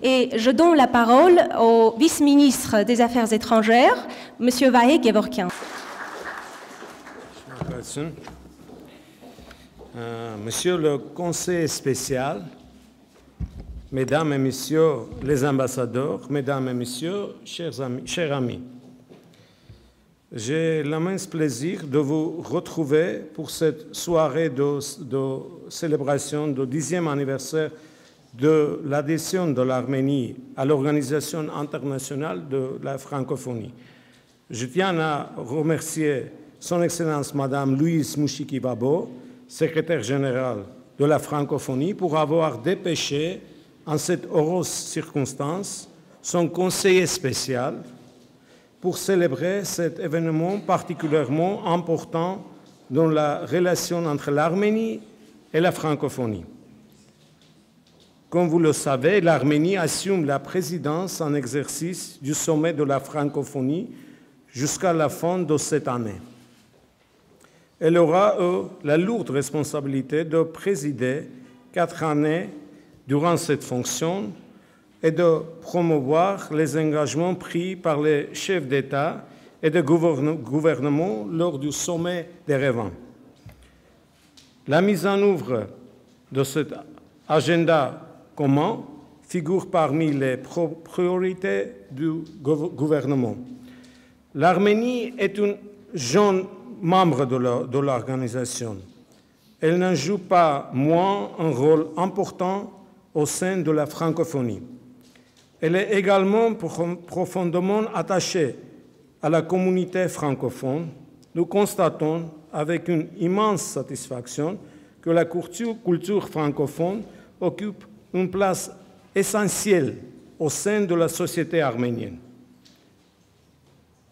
Et je donne la parole au vice-ministre des Affaires étrangères, M. Vahe Gevorkian. Monsieur le conseiller spécial, Mesdames et Messieurs les ambassadeurs, Mesdames et Messieurs, chers amis, j'ai l'immense plaisir de vous retrouver pour cette soirée de célébration du 10e anniversaire de l'adhésion de l'Arménie à l'Organisation internationale de la francophonie. Je tiens à remercier Son Excellence Madame Louise Mouchiki-Babo, secrétaire générale de la francophonie, pour avoir dépêché en cette heureuse circonstance son conseiller spécial pour célébrer cet événement particulièrement important dans la relation entre l'Arménie et la francophonie. Comme vous le savez, l'Arménie assume la présidence en exercice du sommet de la francophonie jusqu'à la fin de cette année. Elle aura la lourde responsabilité de présider 4 années durant cette fonction et de promouvoir les engagements pris par les chefs d'État et de gouvernement lors du sommet d'Erevan. La mise en œuvre de cet agenda commun figure parmi les priorités du gouvernement. L'Arménie est une jeune membre de l'organisation. Elle ne joue pas moins un rôle important au sein de la francophonie. Elle est également profondément attachée à la communauté francophone. Nous constatons avec une immense satisfaction que la culture francophone occupe une place essentielle au sein de la société arménienne.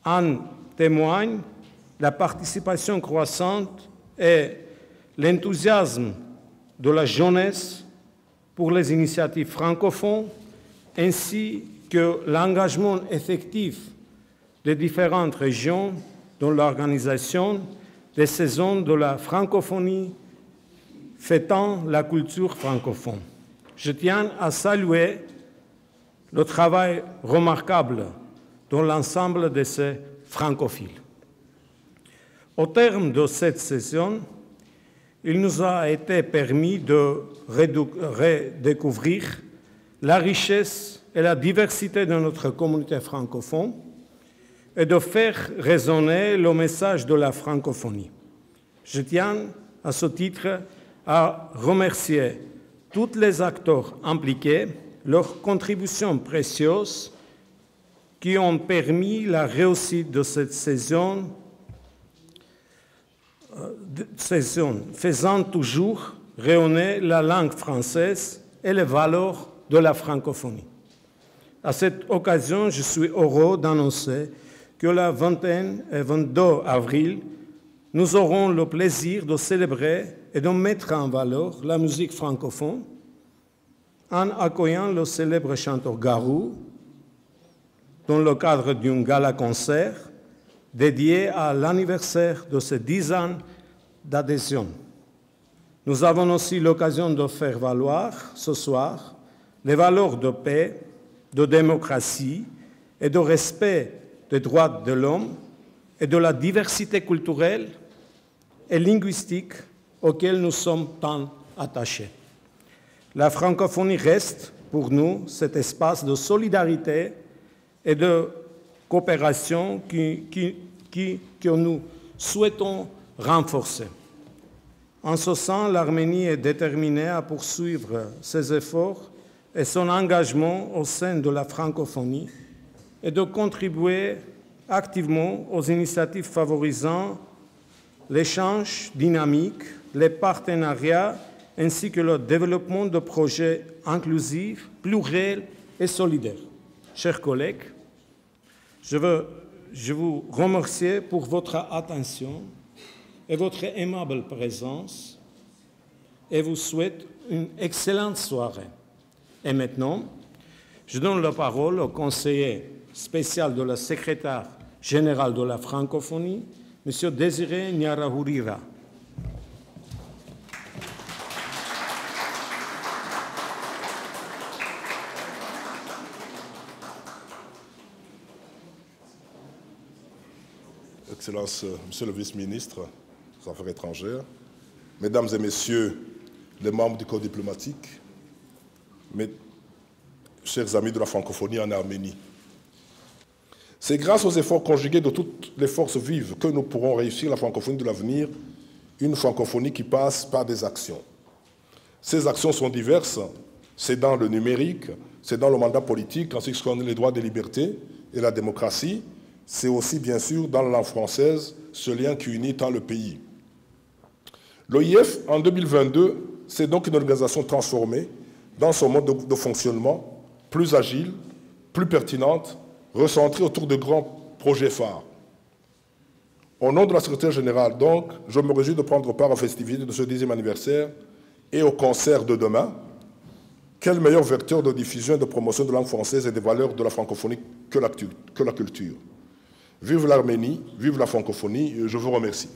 En témoigne la participation croissante et l'enthousiasme de la jeunesse pour les initiatives francophones, ainsi que l'engagement effectif des différentes régions dans l'organisation des saisons de la francophonie fêtant la culture francophone. Je tiens à saluer le travail remarquable dans l'ensemble de ces francophiles. Au terme de cette session, il nous a été permis de redécouvrir la richesse et la diversité de notre communauté francophone et de faire résonner le message de la francophonie. Je tiens à ce titre à remercier tous les acteurs impliqués, leurs contributions précieuses qui ont permis la réussite de cette saison, faisant toujours rayonner la langue française et les valeurs de la francophonie. À cette occasion, je suis heureux d'annoncer que le 21 et 22 avril, nous aurons le plaisir de célébrer et de mettre en valeur la musique francophone en accueillant le célèbre chanteur Garou dans le cadre d'un gala-concert dédié à l'anniversaire de ces 10 ans d'adhésion. Nous avons aussi l'occasion de faire valoir ce soir les valeurs de paix, de démocratie et de respect des droits de l'homme et de la diversité culturelle et linguistique auxquelles nous sommes tant attachés. La francophonie reste pour nous cet espace de solidarité et de coopération que nous souhaitons renforcer. En ce sens, l'Arménie est déterminée à poursuivre ses efforts et son engagement au sein de la francophonie et de contribuer activement aux initiatives favorisant l'échange dynamique, les partenariats ainsi que le développement de projets inclusifs, pluriels et solidaires. Chers collègues, je vous remercie pour votre attention et votre aimable présence et vous souhaite une excellente soirée. Et maintenant, je donne la parole au conseiller spécial de la secrétaire générale de la francophonie, M. Désiré Niarahurira. Excellence, Monsieur le vice-ministre des Affaires étrangères, Mesdames et Messieurs les membres du corps diplomatique, mes chers amis de la francophonie en Arménie. C'est grâce aux efforts conjugués de toutes les forces vives que nous pourrons réussir la francophonie de l'avenir, une francophonie qui passe par des actions. Ces actions sont diverses, c'est dans le numérique, c'est dans le mandat politique, en ce qui concerne les droits des libertés et la démocratie, c'est aussi bien sûr dans la langue française, ce lien qui unit tant le pays. L'OIF, en 2022, c'est donc une organisation transformée dans son mode de fonctionnement, plus agile, plus pertinente, recentrée autour de grands projets phares. Au nom de la secrétaire générale, donc, je me réjouis de prendre part aux festivités de ce 10e anniversaire et au concert de demain. Quel meilleur vecteur de diffusion et de promotion de la langue française et des valeurs de la francophonie que la culture. Vive l'Arménie, vive la francophonie, je vous remercie.